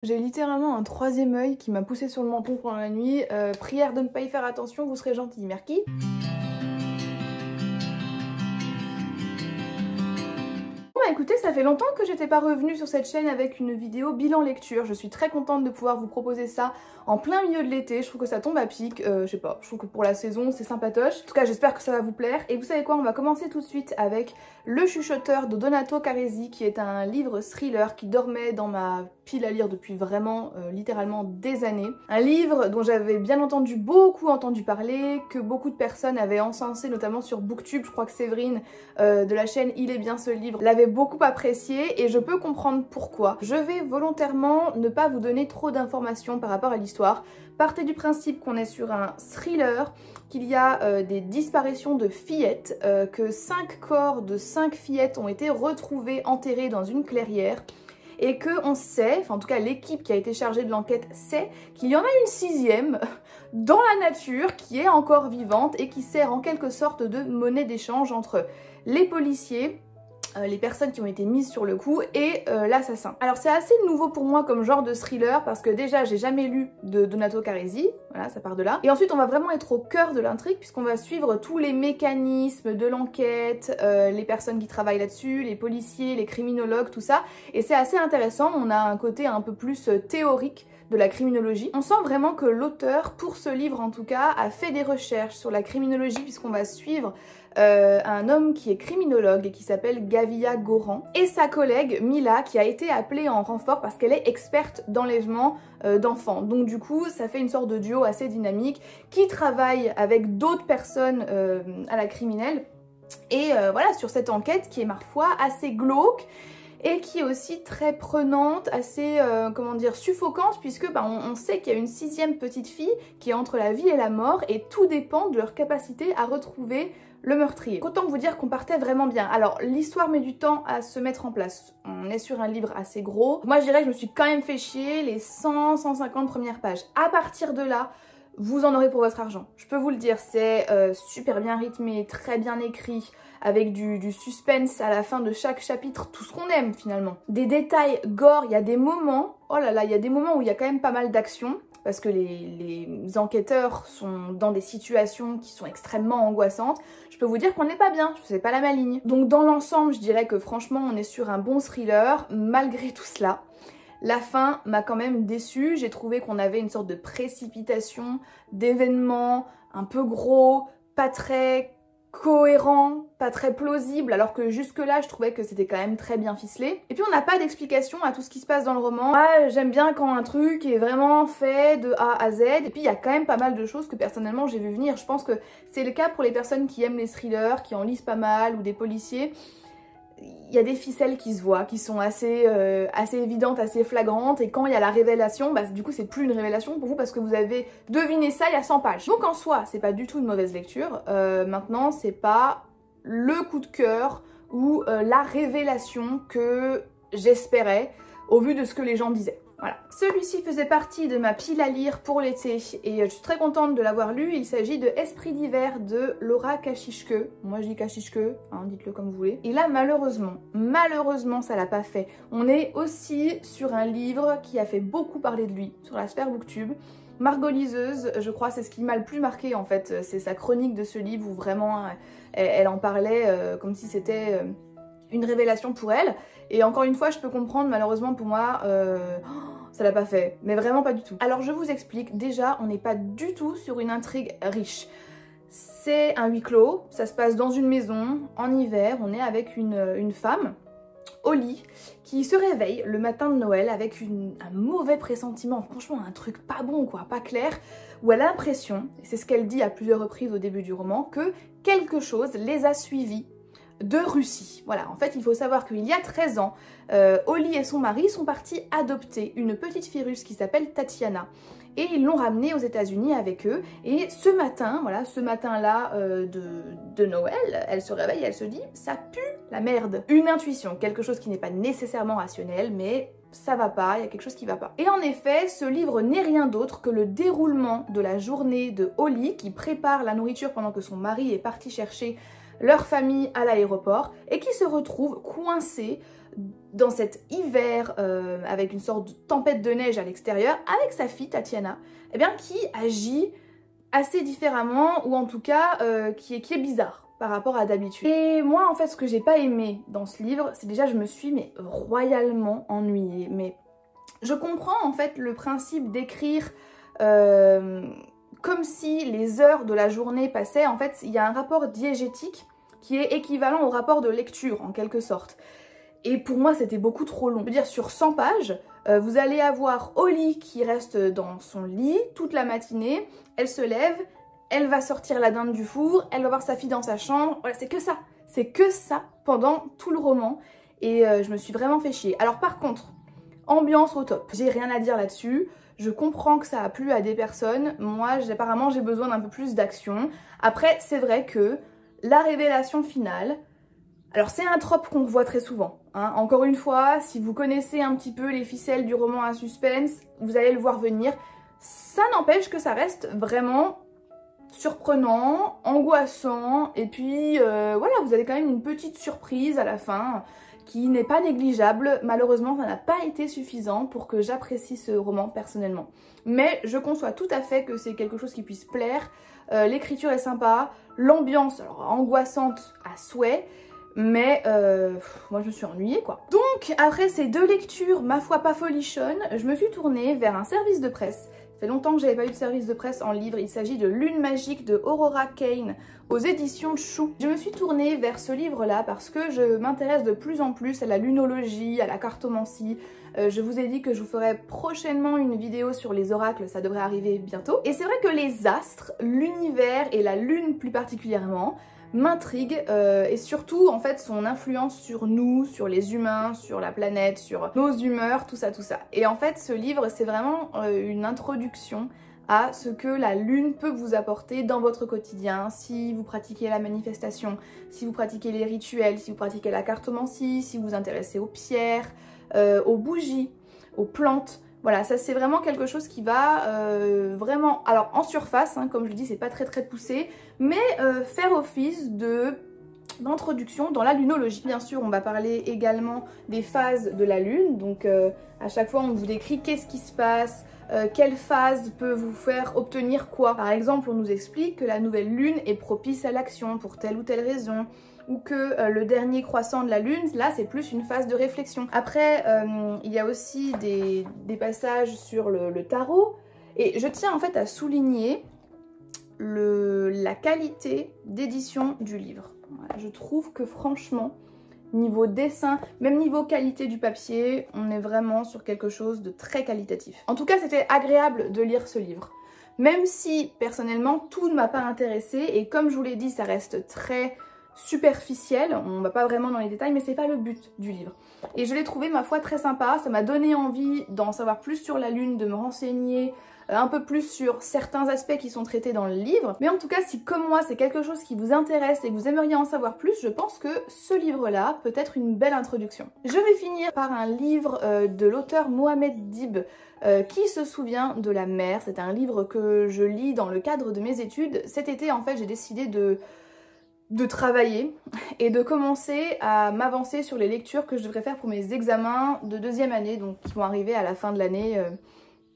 J'ai littéralement un troisième œil qui m'a poussé sur le menton pendant la nuit. Prière de ne pas y faire attention, vous serez gentil, merci. Bon, écoutez, ça fait longtemps que j'étais pas revenue sur cette chaîne avec une vidéo bilan lecture. Je suis très contente de pouvoir vous proposer ça en plein milieu de l'été. Je trouve que ça tombe à pic, je sais pas, je trouve que pour la saison c'est sympatoche. En tout cas, j'espère que ça va vous plaire. Et vous savez quoi, on va commencer tout de suite avec Le Chuchoteur de Donato Carresi, qui est un livre thriller qui dormait dans ma pile à lire depuis vraiment littéralement des années. Un livre dont j'avais bien entendu, beaucoup entendu parler, que beaucoup de personnes avaient encensé, notamment sur Booktube. Je crois que Séverine de la chaîne Il est bien ce livre l'avait beaucoup apprécié et je peux comprendre pourquoi. Je vais volontairement ne pas vous donner trop d'informations par rapport à l'histoire. Partez du principe qu'on est sur un thriller, qu'il y a des disparitions de fillettes, que 5 corps de 5 fillettes ont été retrouvés enterrés dans une clairière. Et qu'on sait, enfin en tout cas l'équipe qui a été chargée de l'enquête sait qu'il y en a une 6e dans la nature qui est encore vivante et qui sert en quelque sorte de monnaie d'échange entre les policiers, les personnes qui ont été mises sur le coup et l'assassin. Alors c'est assez nouveau pour moi comme genre de thriller parce que déjà j'ai jamais lu de Donato Carresi, voilà, ça part de là. Et ensuite on va vraiment être au cœur de l'intrigue puisqu'on va suivre tous les mécanismes de l'enquête, les personnes qui travaillent là-dessus, les policiers, les criminologues, tout ça. Et c'est assez intéressant, on a un côté un peu plus théorique de la criminologie. On sent vraiment que l'auteur, pour ce livre en tout cas, a fait des recherches sur la criminologie puisqu'on va suivre un homme qui est criminologue et qui s'appelle Gavia Goran et sa collègue Mila qui a été appelée en renfort parce qu'elle est experte d'enlèvement d'enfants. Donc du coup ça fait une sorte de duo assez dynamique qui travaille avec d'autres personnes à la criminelle et voilà, sur cette enquête qui est ma foi assez glauque et qui est aussi très prenante, assez, comment dire, suffocante, puisque on sait qu'il y a une 6e petite fille qui est entre la vie et la mort, et tout dépend de leur capacité à retrouver le meurtrier. Autant vous dire qu'on partait vraiment bien. Alors, l'histoire met du temps à se mettre en place. On est sur un livre assez gros. Moi, je dirais que je me suis quand même fait chier les 100-150 premières pages. À partir de là, vous en aurez pour votre argent. Je peux vous le dire, c'est super bien rythmé, très bien écrit, avec du suspense à la fin de chaque chapitre, tout ce qu'on aime finalement. Des détails gore, il y a des moments, oh là là, il y a des moments où il y a quand même pas mal d'action, parce que les enquêteurs sont dans des situations qui sont extrêmement angoissantes. Je peux vous dire qu'on n'est pas bien, je ne fais pas la maligne. Donc dans l'ensemble, je dirais que franchement, on est sur un bon thriller, malgré tout cela. La fin m'a quand même déçue, j'ai trouvé qu'on avait une sorte de précipitation d'événements un peu gros, pas très cohérent, pas très plausible, alors que jusque-là je trouvais que c'était quand même très bien ficelé. Et puis on n'a pas d'explication à tout ce qui se passe dans le roman. Ah, j'aime bien quand un truc est vraiment fait de A à Z, et puis il y a quand même pas mal de choses que personnellement j'ai vu venir. Je pense que c'est le cas pour les personnes qui aiment les thrillers, qui en lisent pas mal, ou des policiers. Il y a des ficelles qui se voient, qui sont assez évidentes, assez flagrantes, et quand il y a la révélation, du coup c'est plus une révélation pour vous parce que vous avez deviné ça il y a 100 pages. Donc en soi, c'est pas du tout une mauvaise lecture. Maintenant, c'est pas le coup de cœur ou la révélation que j'espérais au vu de ce que les gens disaient. Voilà. Celui-ci faisait partie de ma pile à lire pour l'été et je suis très contente de l'avoir lu. Il s'agit de Esprit d'hiver de Laura Kashishke. Moi je dis Kashishke, hein, dites-le comme vous voulez. Et là malheureusement ça l'a pas fait. On est aussi sur un livre qui a fait beaucoup parler de lui sur la sphère Booktube. Margot Liseuse, je crois, c'est ce qui m'a le plus marqué en fait. C'est sa chronique de ce livre où vraiment elle en parlait comme si c'était une révélation pour elle. Et encore une fois, je peux comprendre, malheureusement pour moi, ça l'a pas fait. Mais vraiment pas du tout. Alors je vous explique, déjà, on n'est pas du tout sur une intrigue riche. C'est un huis clos, ça se passe dans une maison, en hiver, on est avec une femme, au lit, qui se réveille le matin de Noël avec un mauvais pressentiment, franchement un truc pas bon quoi, pas clair, où elle a l'impression, et c'est ce qu'elle dit à plusieurs reprises au début du roman, que quelque chose les a suivis de Russie. Voilà, en fait il faut savoir qu'il y a 13 ans, Oli et son mari sont partis adopter une petite fille russe qui s'appelle Tatiana. Et ils l'ont ramenée aux États-Unis avec eux. Et ce matin, voilà, ce matin-là de Noël, elle se réveille et elle se dit « ça pue la merde ». Une intuition, quelque chose qui n'est pas nécessairement rationnel, mais ça va pas, il y a quelque chose qui va pas. Et en effet, ce livre n'est rien d'autre que le déroulement de la journée de Oli qui prépare la nourriture pendant que son mari est parti chercher leur famille à l'aéroport et qui se retrouve coincée dans cet hiver avec une sorte de tempête de neige à l'extérieur, avec sa fille Tatiana, eh bien, qui agit assez différemment, ou en tout cas qui est bizarre par rapport à d'habitude. Et moi en fait ce que j'ai pas aimé dans ce livre, c'est déjà je me suis royalement ennuyée. Mais je comprends en fait le principe d'écrire comme si les heures de la journée passaient. En fait il y a un rapport diégétique qui est équivalent au rapport de lecture en quelque sorte. Et pour moi c'était beaucoup trop long. Je veux dire, sur 100 pages, vous allez avoir Holly qui reste dans son lit toute la matinée, elle se lève, elle va sortir la dinde du four, elle va voir sa fille dans sa chambre, voilà, c'est que ça pendant tout le roman. Et je me suis vraiment fait chier. Alors par contre, ambiance au top, j'ai rien à dire là-dessus. Je comprends que ça a plu à des personnes, moi apparemment j'ai besoin d'un peu plus d'action. Après c'est vrai que la révélation finale, alors c'est un trope qu'on voit très souvent, hein. Encore une fois, si vous connaissez un petit peu les ficelles du roman à suspense, vous allez le voir venir. Ça n'empêche que ça reste vraiment surprenant, angoissant, et puis voilà, vous avez quand même une petite surprise à la fin qui n'est pas négligeable. Malheureusement, ça n'a pas été suffisant pour que j'apprécie ce roman personnellement. Mais je conçois tout à fait que c'est quelque chose qui puisse plaire. L'écriture est sympa, l'ambiance alors angoissante à souhait, mais moi je me suis ennuyée quoi. Donc après ces deux lectures, ma foi pas folichonne, je me suis tournée vers un service de presse. Ça fait longtemps que j'avais pas eu de service de presse en livre. Il s'agit de Lune magique de Aurora Kane aux éditions Chou. Je me suis tournée vers ce livre-là parce que je m'intéresse de plus en plus à la lunologie, à la cartomancie. Je vous ai dit que je vous ferai prochainement une vidéo sur les oracles, ça devrait arriver bientôt. Et c'est vrai que les astres, l'univers et la lune plus particulièrement, m'intrigue et surtout en fait son influence sur nous, sur les humains, sur la planète, sur nos humeurs, tout ça. Et en fait ce livre c'est vraiment une introduction à ce que la lune peut vous apporter dans votre quotidien, si vous pratiquez la manifestation, si vous pratiquez les rituels, si vous pratiquez la cartomancie, si vous vous intéressez aux pierres, aux bougies, aux plantes. Voilà, ça c'est vraiment quelque chose qui va vraiment, alors en surface, hein, comme je le dis, c'est pas très poussé, mais faire office d'introduction dans la lunologie. Bien sûr, on va parler également des phases de la lune, donc à chaque fois on vous décrit qu'est-ce qui se passe, quelle phase peut vous faire obtenir quoi. Par exemple, on nous explique que la nouvelle lune est propice à l'action pour telle ou telle raison, ou que le dernier croissant de la lune, là c'est plus une phase de réflexion. Après, il y a aussi des passages sur le tarot, et je tiens en fait à souligner la qualité d'édition du livre. Voilà, je trouve que franchement, niveau dessin, même niveau qualité du papier, on est vraiment sur quelque chose de très qualitatif. En tout cas, c'était agréable de lire ce livre. Même si, personnellement, tout ne m'a pas intéressée, et comme je vous l'ai dit, ça reste très superficiel, on va pas vraiment dans les détails, mais c'est pas le but du livre. Et je l'ai trouvé, ma foi, très sympa, ça m'a donné envie d'en savoir plus sur la lune, de me renseigner un peu plus sur certains aspects qui sont traités dans le livre. Mais en tout cas, si comme moi, c'est quelque chose qui vous intéresse et que vous aimeriez en savoir plus, je pense que ce livre-là peut être une belle introduction. Je vais finir par un livre de l'auteur Mohamed Dib, qui se souvient de la mer. C'est un livre que je lis dans le cadre de mes études. Cet été, en fait, j'ai décidé de travailler et de commencer à m'avancer sur les lectures que je devrais faire pour mes examens de deuxième année, donc qui vont arriver à la fin de l'année,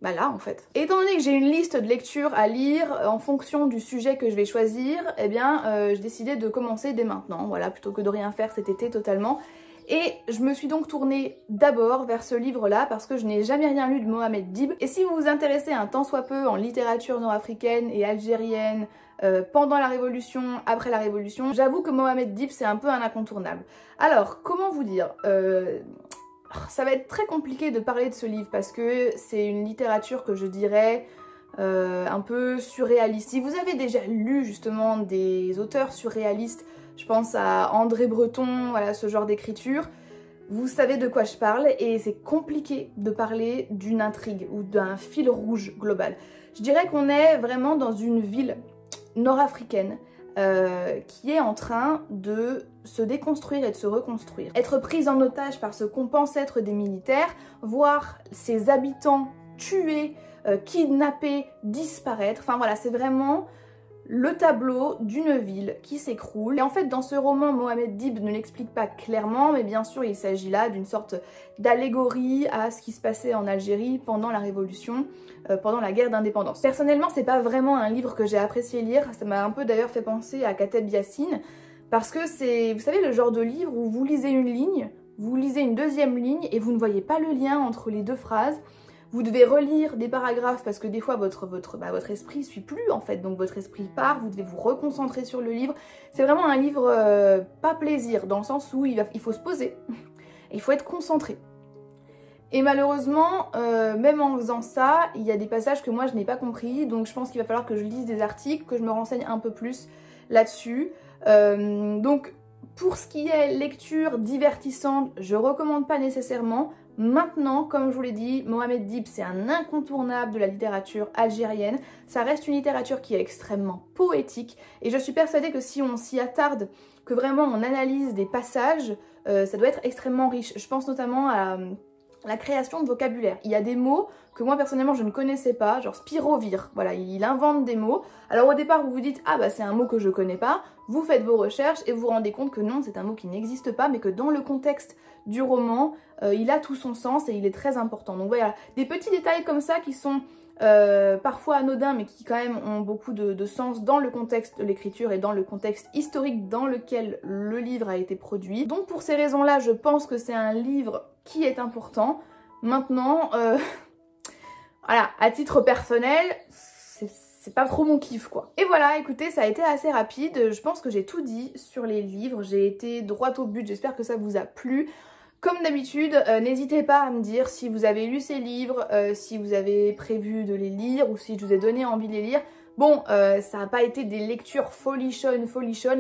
bah là en fait. Et étant donné que j'ai une liste de lectures à lire en fonction du sujet que je vais choisir, eh bien j'ai décidé de commencer dès maintenant, voilà, plutôt que de rien faire cet été totalement. Et je me suis donc tournée d'abord vers ce livre-là parce que je n'ai jamais rien lu de Mohamed Dib. Et si vous vous intéressez un tant soit peu en littérature nord-africaine et algérienne, pendant la Révolution, après la Révolution, j'avoue que Mohamed Dib c'est un peu un incontournable. Alors, comment vous dire, ça va être très compliqué de parler de ce livre parce que c'est une littérature que je dirais un peu surréaliste. Si vous avez déjà lu justement des auteurs surréalistes, je pense à André Breton, voilà, ce genre d'écriture, vous savez de quoi je parle et c'est compliqué de parler d'une intrigue ou d'un fil rouge global. Je dirais qu'on est vraiment dans une ville nord-africaine qui est en train de se déconstruire et de se reconstruire. Être prise en otage par ce qu'on pense être des militaires, voir ses habitants tués, kidnappés, disparaître, enfin voilà, c'est vraiment le tableau d'une ville qui s'écroule. Et en fait, dans ce roman, Mohamed Dib ne l'explique pas clairement, mais bien sûr, il s'agit là d'une sorte d'allégorie à ce qui se passait en Algérie pendant la Révolution, pendant la guerre d'indépendance. Personnellement, c'est pas vraiment un livre que j'ai apprécié lire, ça m'a un peu d'ailleurs fait penser à Kateb Yassine, parce que c'est, vous savez, le genre de livre où vous lisez une ligne, vous lisez une deuxième ligne et vous ne voyez pas le lien entre les deux phrases. Vous devez relire des paragraphes parce que des fois votre esprit ne suit plus en fait, donc votre esprit part, vous devez vous reconcentrer sur le livre. C'est vraiment un livre pas plaisir, dans le sens où il faut se poser, il faut être concentré. Et malheureusement, même en faisant ça, il y a des passages que moi je n'ai pas compris, donc je pense qu'il va falloir que je lise des articles, que je me renseigne un peu plus là-dessus. Donc pour ce qui est lecture divertissante, je recommande pas nécessairement. Maintenant, comme je vous l'ai dit, Mohamed Dib, c'est un incontournable de la littérature algérienne. Ça reste une littérature qui est extrêmement poétique et je suis persuadée que si on s'y attarde, que vraiment on analyse des passages, ça doit être extrêmement riche. Je pense notamment à la création de vocabulaire. Il y a des mots que moi personnellement je ne connaissais pas, genre spirovir, voilà, il invente des mots. Alors au départ vous vous dites ah bah c'est un mot que je connais pas, vous faites vos recherches et vous vous rendez compte que non, c'est un mot qui n'existe pas, mais que dans le contexte du roman, il a tout son sens et il est très important. Donc voilà, des petits détails comme ça qui sont parfois anodins mais qui quand même ont beaucoup de sens dans le contexte de l'écriture et dans le contexte historique dans lequel le livre a été produit. Donc pour ces raisons-là, je pense que c'est un livre qui est important. Maintenant, voilà, à titre personnel, c'est pas trop mon kiff quoi. Et voilà, écoutez, ça a été assez rapide, je pense que j'ai tout dit sur les livres, j'ai été droit au but, j'espère que ça vous a plu. Comme d'habitude, n'hésitez pas à me dire si vous avez lu ces livres, si vous avez prévu de les lire ou si je vous ai donné envie de les lire. Bon, ça n'a pas été des lectures folichonnes,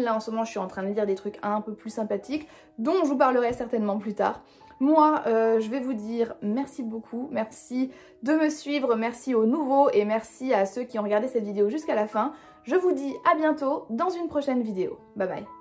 là en ce moment je suis en train de lire des trucs un peu plus sympathiques, dont je vous parlerai certainement plus tard. Moi, je vais vous dire merci beaucoup, merci de me suivre, merci aux nouveaux et merci à ceux qui ont regardé cette vidéo jusqu'à la fin. Je vous dis à bientôt dans une prochaine vidéo. Bye bye.